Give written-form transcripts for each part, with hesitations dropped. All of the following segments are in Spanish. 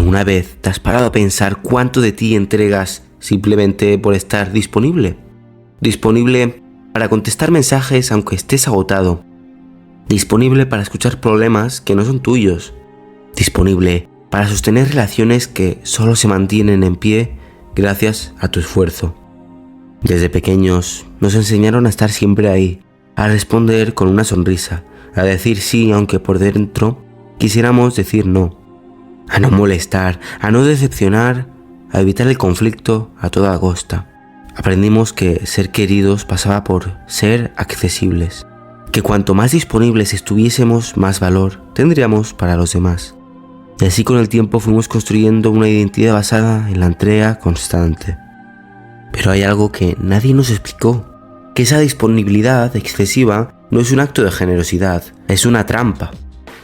¿Alguna vez te has parado a pensar cuánto de ti entregas simplemente por estar disponible? Disponible para contestar mensajes aunque estés agotado. Disponible para escuchar problemas que no son tuyos. Disponible para sostener relaciones que solo se mantienen en pie gracias a tu esfuerzo. Desde pequeños nos enseñaron a estar siempre ahí, a responder con una sonrisa, a decir sí aunque por dentro quisiéramos decir no, a no molestar, a no decepcionar, a evitar el conflicto a toda costa. Aprendimos que ser queridos pasaba por ser accesibles, que cuanto más disponibles estuviésemos, más valor tendríamos para los demás. Y así con el tiempo fuimos construyendo una identidad basada en la entrega constante. Pero hay algo que nadie nos explicó, que esa disponibilidad excesiva no es un acto de generosidad, es una trampa,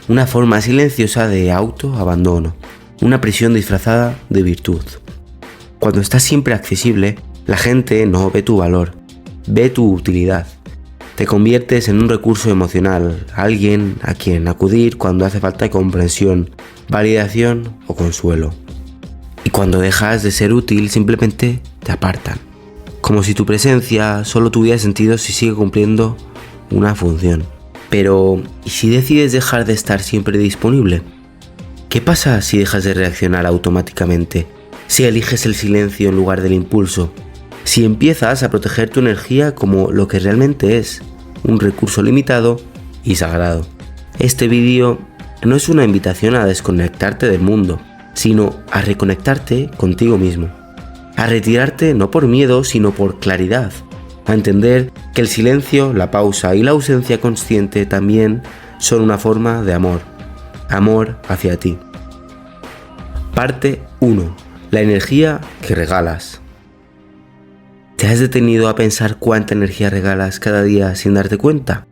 una forma silenciosa de autoabandono, una prisión disfrazada de virtud. Cuando estás siempre accesible, la gente no ve tu valor, ve tu utilidad. Te conviertes en un recurso emocional, alguien a quien acudir cuando hace falta comprensión, validación o consuelo. Y cuando dejas de ser útil, simplemente te apartan. Como si tu presencia solo tuviera sentido si sigue cumpliendo una función. Pero, ¿y si decides dejar de estar siempre disponible? ¿Qué pasa si dejas de reaccionar automáticamente? Si eliges el silencio en lugar del impulso. Si empiezas a proteger tu energía como lo que realmente es, un recurso limitado y sagrado. Este vídeo no es una invitación a desconectarte del mundo, sino a reconectarte contigo mismo. A retirarte no por miedo, sino por claridad. A entender que el silencio, la pausa y la ausencia consciente también son una forma de amor. Amor hacia ti. Parte 1. La energía que regalas. ¿Te has detenido a pensar cuánta energía regalas cada día sin darte cuenta?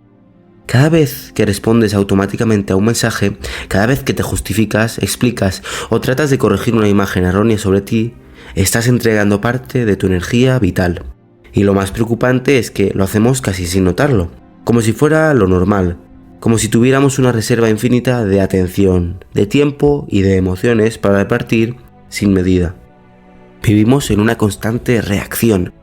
Cada vez que respondes automáticamente a un mensaje, cada vez que te justificas, explicas o tratas de corregir una imagen errónea sobre ti, estás entregando parte de tu energía vital. Y lo más preocupante es que lo hacemos casi sin notarlo, como si fuera lo normal, como si tuviéramos una reserva infinita de atención, de tiempo y de emociones para repartir sin medida. Vivimos en una constante reacción.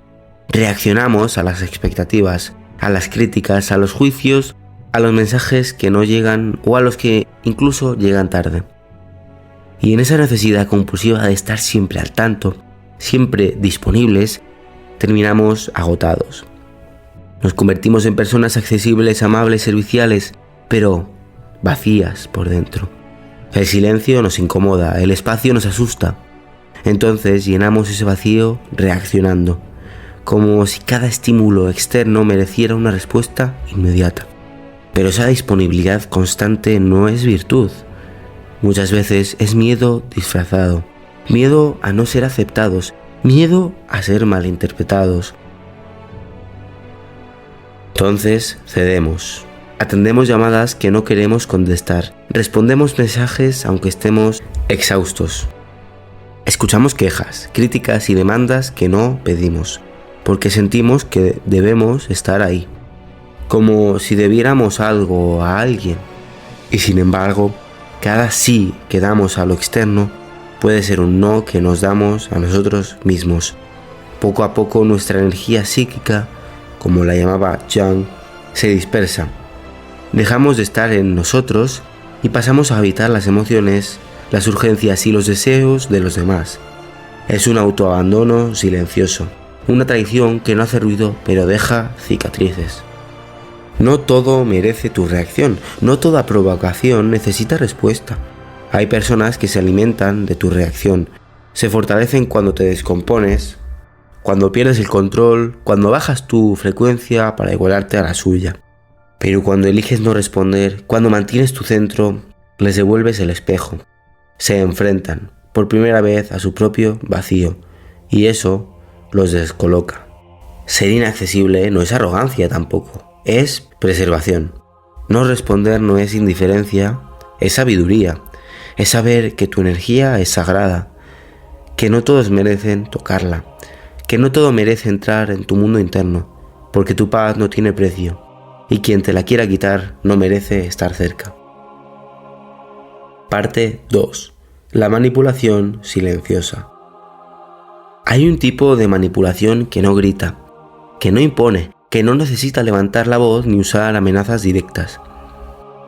Reaccionamos a las expectativas, a las críticas, a los juicios, a los mensajes que no llegan o a los que incluso llegan tarde. Y en esa necesidad compulsiva de estar siempre al tanto, siempre disponibles, terminamos agotados. Nos convertimos en personas accesibles, amables, serviciales, pero vacías por dentro. El silencio nos incomoda, el espacio nos asusta. Entonces llenamos ese vacío reaccionando, como si cada estímulo externo mereciera una respuesta inmediata. Pero esa disponibilidad constante no es virtud. Muchas veces es miedo disfrazado, miedo a no ser aceptados, miedo a ser malinterpretados. Entonces cedemos, atendemos llamadas que no queremos contestar, respondemos mensajes aunque estemos exhaustos. Escuchamos quejas, críticas y demandas que no pedimos, porque sentimos que debemos estar ahí, como si debiéramos algo a alguien. Y sin embargo, cada sí que damos a lo externo puede ser un no que nos damos a nosotros mismos. Poco a poco nuestra energía psíquica, como la llamaba Jung, se dispersa. Dejamos de estar en nosotros y pasamos a habitar las emociones, las urgencias y los deseos de los demás. Es un autoabandono silencioso, una traición que no hace ruido pero deja cicatrices. No todo merece tu reacción, no toda provocación necesita respuesta. Hay personas que se alimentan de tu reacción, se fortalecen cuando te descompones, cuando pierdes el control, cuando bajas tu frecuencia para igualarte a la suya. Pero cuando eliges no responder, cuando mantienes tu centro, les devuelves el espejo. Se enfrentan por primera vez a su propio vacío y eso los descoloca. Ser inaccesible no es arrogancia tampoco. Es preservación. No responder no es indiferencia, es sabiduría. Es saber que tu energía es sagrada, que no todos merecen tocarla, que no todo merece entrar en tu mundo interno, porque tu paz no tiene precio, y quien te la quiera quitar no merece estar cerca. Parte 2. La manipulación silenciosa. Hay un tipo de manipulación que no grita, que no impone, que no necesita levantar la voz ni usar amenazas directas.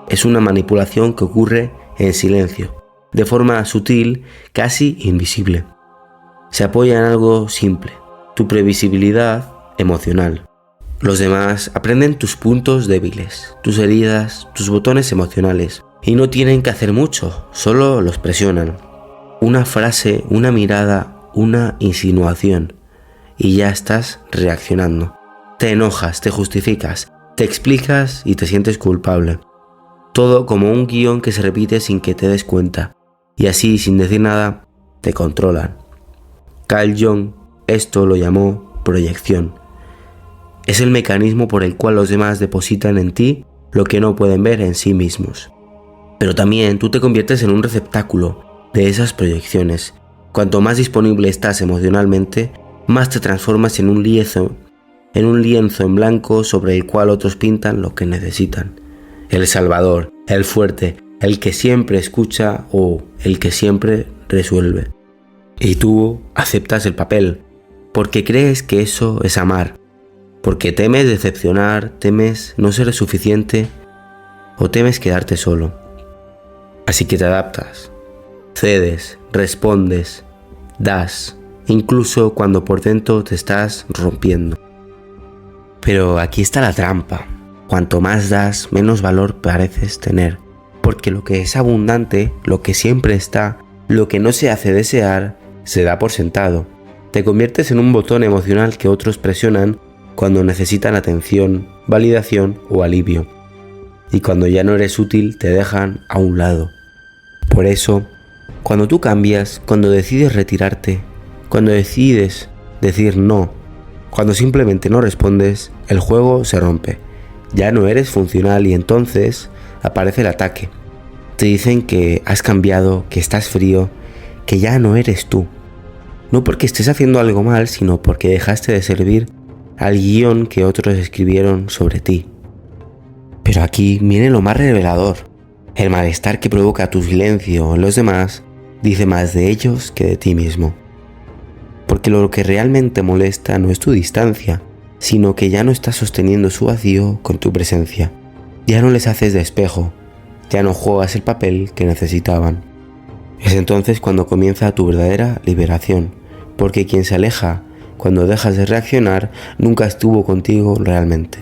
Es una manipulación que ocurre en silencio, de forma sutil, casi invisible. Se apoya en algo simple, tu previsibilidad emocional. Los demás aprenden tus puntos débiles, tus heridas, tus botones emocionales, y no tienen que hacer mucho, solo los presionan. Una frase, una mirada, una insinuación, y ya estás reaccionando. Te enojas, te justificas, te explicas y te sientes culpable. Todo como un guión que se repite sin que te des cuenta, y así, sin decir nada, te controlan. Carl Jung esto lo llamó proyección. Es el mecanismo por el cual los demás depositan en ti lo que no pueden ver en sí mismos. Pero también tú te conviertes en un receptáculo de esas proyecciones. Cuanto más disponible estás emocionalmente, más te transformas en un lienzo en blanco sobre el cual otros pintan lo que necesitan. El salvador, el fuerte, el que siempre escucha o el que siempre resuelve. Y tú aceptas el papel, porque crees que eso es amar, porque temes decepcionar, temes no ser suficiente o temes quedarte solo. Así que te adaptas, cedes, respondes, das, incluso cuando por dentro te estás rompiendo. Pero aquí está la trampa. Cuanto más das, menos valor pareces tener, porque lo que es abundante, lo que siempre está, lo que no se hace desear, se da por sentado. Te conviertes en un botón emocional que otros presionan cuando necesitan atención, validación o alivio. Y cuando ya no eres útil, te dejan a un lado. Por eso, cuando tú cambias, cuando decides retirarte, cuando decides decir no, cuando simplemente no respondes, el juego se rompe. Ya no eres funcional y entonces aparece el ataque. Te dicen que has cambiado, que estás frío, que ya no eres tú. No porque estés haciendo algo mal, sino porque dejaste de servir al guión que otros escribieron sobre ti. Pero aquí viene lo más revelador. El malestar que provoca tu silencio en los demás dice más de ellos que de ti mismo. Porque lo que realmente molesta no es tu distancia, sino que ya no estás sosteniendo su vacío con tu presencia. Ya no les haces de espejo, ya no juegas el papel que necesitaban. Es entonces cuando comienza tu verdadera liberación, porque quien se aleja cuando dejas de reaccionar nunca estuvo contigo realmente.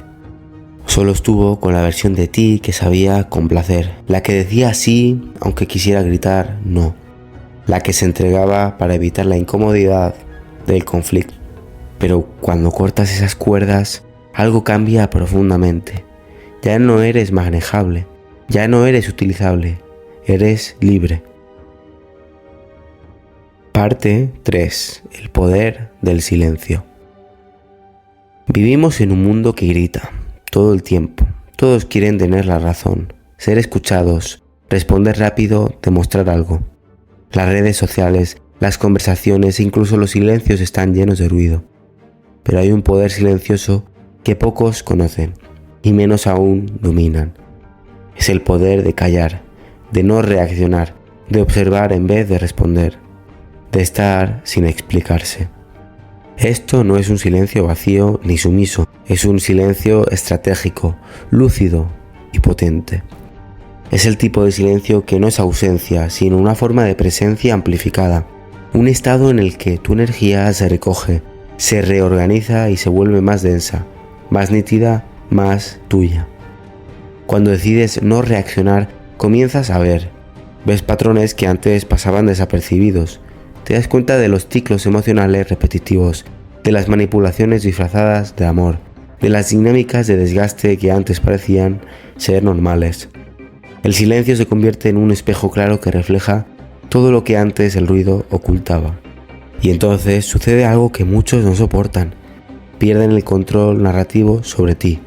Solo estuvo con la versión de ti que sabía complacer, la que decía sí aunque quisiera gritar no, la que se entregaba para evitar la incomodidad del conflicto. Pero cuando cortas esas cuerdas, algo cambia profundamente. Ya no eres manejable, ya no eres utilizable, eres libre. Parte 3. El poder del silencio. Vivimos en un mundo que grita todo el tiempo. Todos quieren tener la razón, ser escuchados, responder rápido, demostrar algo. Las redes sociales, las conversaciones e incluso los silencios están llenos de ruido. Pero hay un poder silencioso que pocos conocen y menos aún dominan. Es el poder de callar, de no reaccionar, de observar en vez de responder, de estar sin explicarse. Esto no es un silencio vacío ni sumiso, es un silencio estratégico, lúcido y potente. Es el tipo de silencio que no es ausencia, sino una forma de presencia amplificada, un estado en el que tu energía se recoge, se reorganiza y se vuelve más densa, más nítida, más tuya. Cuando decides no reaccionar, comienzas a ver. Ves patrones que antes pasaban desapercibidos. Te das cuenta de los ciclos emocionales repetitivos, de las manipulaciones disfrazadas de amor, de las dinámicas de desgaste que antes parecían ser normales. El silencio se convierte en un espejo claro que refleja todo lo que antes el ruido ocultaba. Y entonces sucede algo que muchos no soportan. Pierden el control narrativo sobre ti,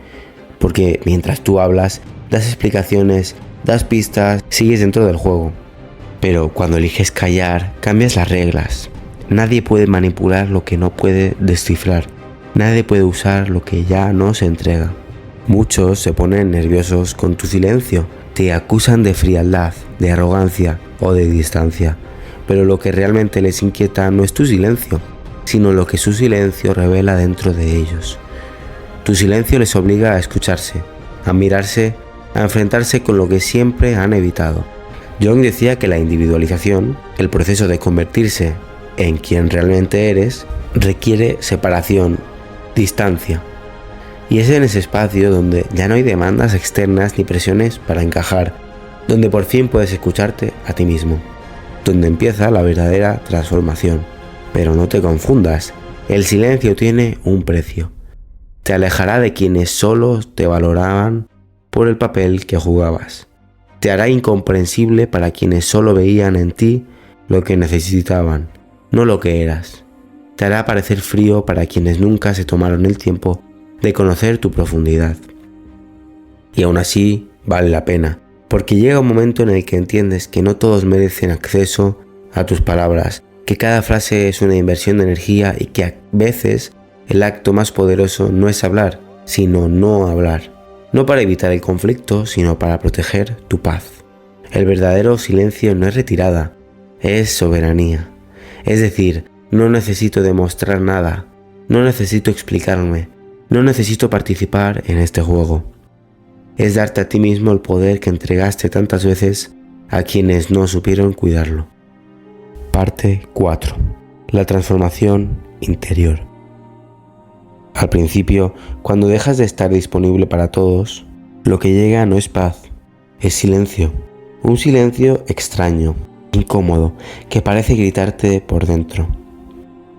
porque mientras tú hablas, das explicaciones, das pistas, sigues dentro del juego. Pero cuando eliges callar, cambias las reglas. Nadie puede manipular lo que no puede descifrar. Nadie puede usar lo que ya no se entrega. Muchos se ponen nerviosos con tu silencio. Te acusan de frialdad, de arrogancia o de distancia. pero lo que realmente les inquieta no es tu silencio, sino lo que su silencio revela dentro de ellos. Tu silencio les obliga a escucharse, a mirarse, a enfrentarse con lo que siempre han evitado. Jung decía que la individualización, el proceso de convertirse en quien realmente eres, requiere separación, distancia. Y es en ese espacio donde ya no hay demandas externas ni presiones para encajar, donde por fin puedes escucharte a ti mismo, donde empieza la verdadera transformación. Pero no te confundas, el silencio tiene un precio. Te alejará de quienes solo te valoraban por el papel que jugabas. Te hará incomprensible para quienes solo veían en ti lo que necesitaban, no lo que eras. Te hará parecer frío para quienes nunca se tomaron el tiempo de conocer tu profundidad. Y aún así, vale la pena, porque llega un momento en el que entiendes que no todos merecen acceso a tus palabras, que cada frase es una inversión de energía y que a veces el acto más poderoso no es hablar, sino no hablar. No para evitar el conflicto, sino para proteger tu paz. El verdadero silencio no es retirada, es soberanía. Es decir, no necesito demostrar nada, no necesito explicarme, no necesito participar en este juego. Es darte a ti mismo el poder que entregaste tantas veces a quienes no supieron cuidarlo. Parte 4. La transformación interior. Al principio, cuando dejas de estar disponible para todos, lo que llega no es paz, es silencio. Un silencio extraño, incómodo, que parece gritarte por dentro.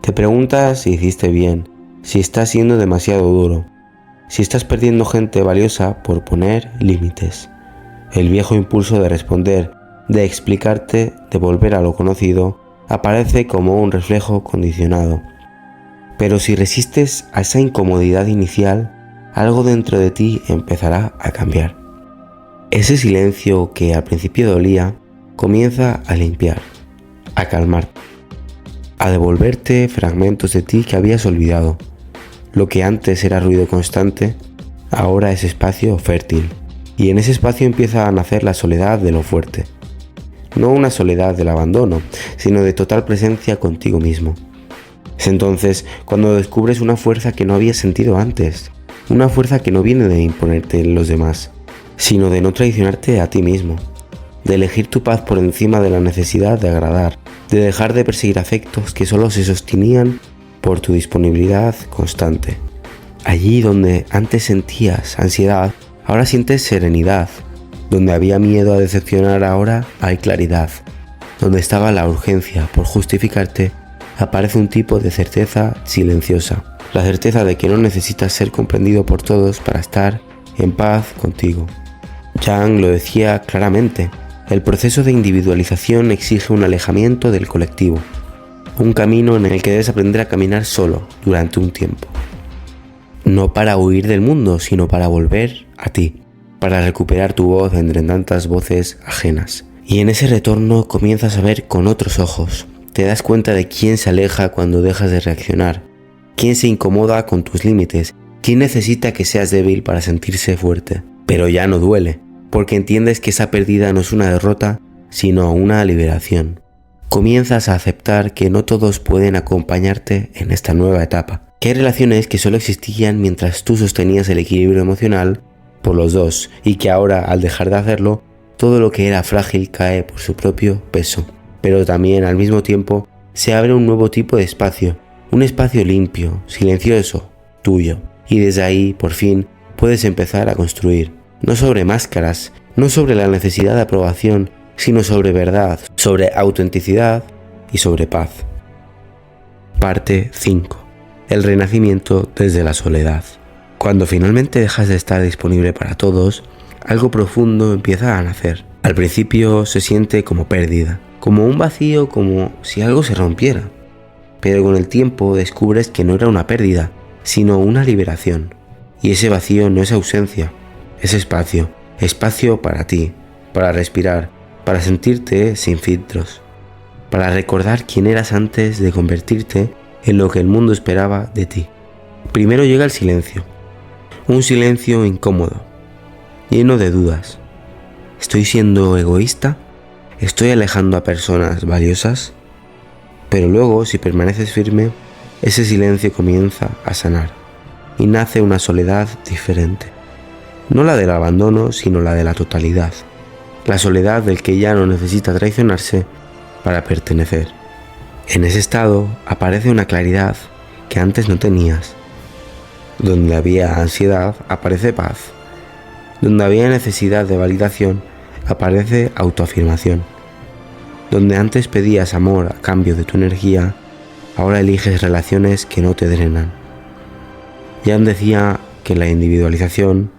Te preguntas si hiciste bien, si estás siendo demasiado duro, si estás perdiendo gente valiosa por poner límites. El viejo impulso de responder, de explicarte, de volver a lo conocido, aparece como un reflejo condicionado. Pero si resistes a esa incomodidad inicial, algo dentro de ti empezará a cambiar. Ese silencio que al principio dolía, comienza a limpiar, a calmarte, a devolverte fragmentos de ti que habías olvidado. Lo que antes era ruido constante, ahora es espacio fértil. Y en ese espacio empieza a nacer la soledad de lo fuerte. No una soledad del abandono, sino de total presencia contigo mismo. Es entonces cuando descubres una fuerza que no habías sentido antes, una fuerza que no viene de imponerte en los demás, sino de no traicionarte a ti mismo, de elegir tu paz por encima de la necesidad de agradar, de dejar de perseguir afectos que solo se sostenían por tu disponibilidad constante. Allí donde antes sentías ansiedad, ahora sientes serenidad. Donde había miedo a decepcionar, ahora hay claridad. Donde estaba la urgencia por justificarte, aparece un tipo de certeza silenciosa. La certeza de que no necesitas ser comprendido por todos para estar en paz contigo. Jung lo decía claramente, el proceso de individualización exige un alejamiento del colectivo. Un camino en el que debes aprender a caminar solo durante un tiempo. No para huir del mundo, sino para volver a ti, para recuperar tu voz entre tantas voces ajenas. Y en ese retorno comienzas a ver con otros ojos. Te das cuenta de quién se aleja cuando dejas de reaccionar, quién se incomoda con tus límites, quién necesita que seas débil para sentirse fuerte. Pero ya no duele, porque entiendes que esa pérdida no es una derrota, sino una liberación. Comienzas a aceptar que no todos pueden acompañarte en esta nueva etapa, que hay relaciones que solo existían mientras tú sostenías el equilibrio emocional por los dos y que ahora, al dejar de hacerlo, todo lo que era frágil cae por su propio peso. Pero también al mismo tiempo se abre un nuevo tipo de espacio, un espacio limpio, silencioso, tuyo. Y desde ahí, por fin, puedes empezar a construir, no sobre máscaras, no sobre la necesidad de aprobación, sino sobre verdad, sobre autenticidad y sobre paz. Parte 5. El renacimiento desde la soledad. Cuando finalmente dejas de estar disponible para todos, algo profundo empieza a nacer. Al principio se siente como pérdida, como un vacío, como si algo se rompiera. Pero con el tiempo descubres que no era una pérdida, sino una liberación. Y ese vacío no es ausencia, es espacio, espacio para ti, para respirar, para sentirte sin filtros, para recordar quién eras antes de convertirte en lo que el mundo esperaba de ti. Primero llega el silencio, un silencio incómodo, lleno de dudas. ¿Estoy siendo egoísta? ¿Estoy alejando a personas valiosas? Pero luego, si permaneces firme, ese silencio comienza a sanar y nace una soledad diferente. No la del abandono, sino la de la totalidad. La soledad del que ya no necesita traicionarse para pertenecer. En ese estado aparece una claridad que antes no tenías. Donde había ansiedad, aparece paz. Donde había necesidad de validación, aparece autoafirmación. Donde antes pedías amor a cambio de tu energía, ahora eliges relaciones que no te drenan. Jan decía que la individualización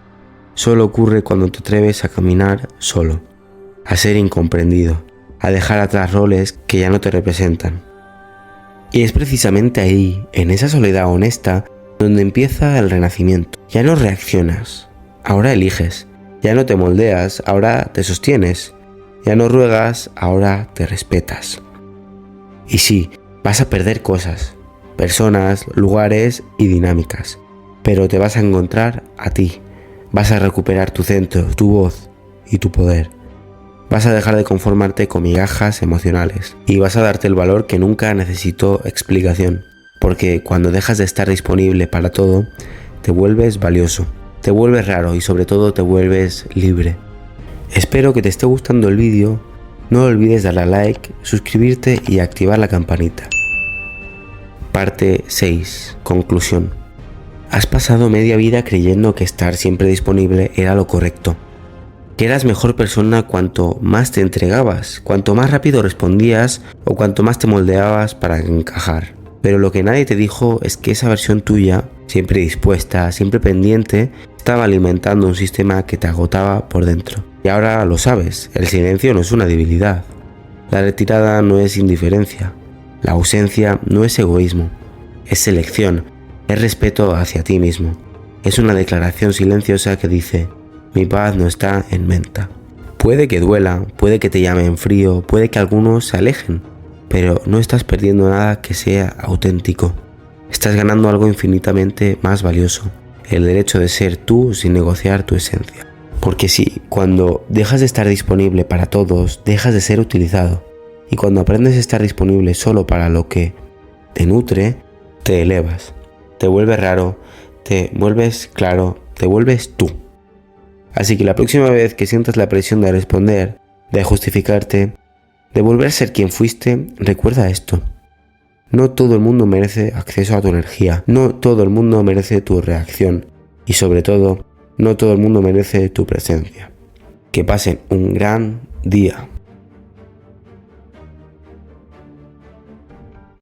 solo ocurre cuando te atreves a caminar solo, a ser incomprendido, a dejar atrás roles que ya no te representan. Y es precisamente ahí, en esa soledad honesta, donde empieza el renacimiento. Ya no reaccionas, ahora eliges. Ya no te moldeas, ahora te sostienes. Ya no ruegas, ahora te respetas. Y sí, vas a perder cosas, personas, lugares y dinámicas, pero te vas a encontrar a ti. Vas a recuperar tu centro, tu voz y tu poder. Vas a dejar de conformarte con migajas emocionales y vas a darte el valor que nunca necesitó explicación, porque cuando dejas de estar disponible para todo, te vuelves valioso, te vuelves raro y sobre todo te vuelves libre. Espero que te esté gustando el vídeo, no olvides darle a like, suscribirte y activar la campanita. Parte 6. Conclusión. Has pasado media vida creyendo que estar siempre disponible era lo correcto, que eras mejor persona cuanto más te entregabas, cuanto más rápido respondías o cuanto más te moldeabas para encajar. Pero lo que nadie te dijo es que esa versión tuya, siempre dispuesta, siempre pendiente, estaba alimentando un sistema que te agotaba por dentro. Y ahora lo sabes, el silencio no es una debilidad. La retirada no es indiferencia. La ausencia no es egoísmo. Es selección, es respeto hacia ti mismo. Es una declaración silenciosa que dice: mi paz no está en menta. Puede que duela, puede que te llamen frío, puede que algunos se alejen, pero no estás perdiendo nada que sea auténtico. Estás ganando algo infinitamente más valioso, el derecho de ser tú sin negociar tu esencia. Porque sí, cuando dejas de estar disponible para todos, dejas de ser utilizado. Y cuando aprendes a estar disponible solo para lo que te nutre, te elevas. Te vuelves raro, te vuelves claro, te vuelves tú. Así que la próxima vez que sientas la presión de responder, de justificarte, de volver a ser quien fuiste, recuerda esto. No todo el mundo merece acceso a tu energía, no todo el mundo merece tu reacción y sobre todo, no todo el mundo merece tu presencia. Que pasen un gran día.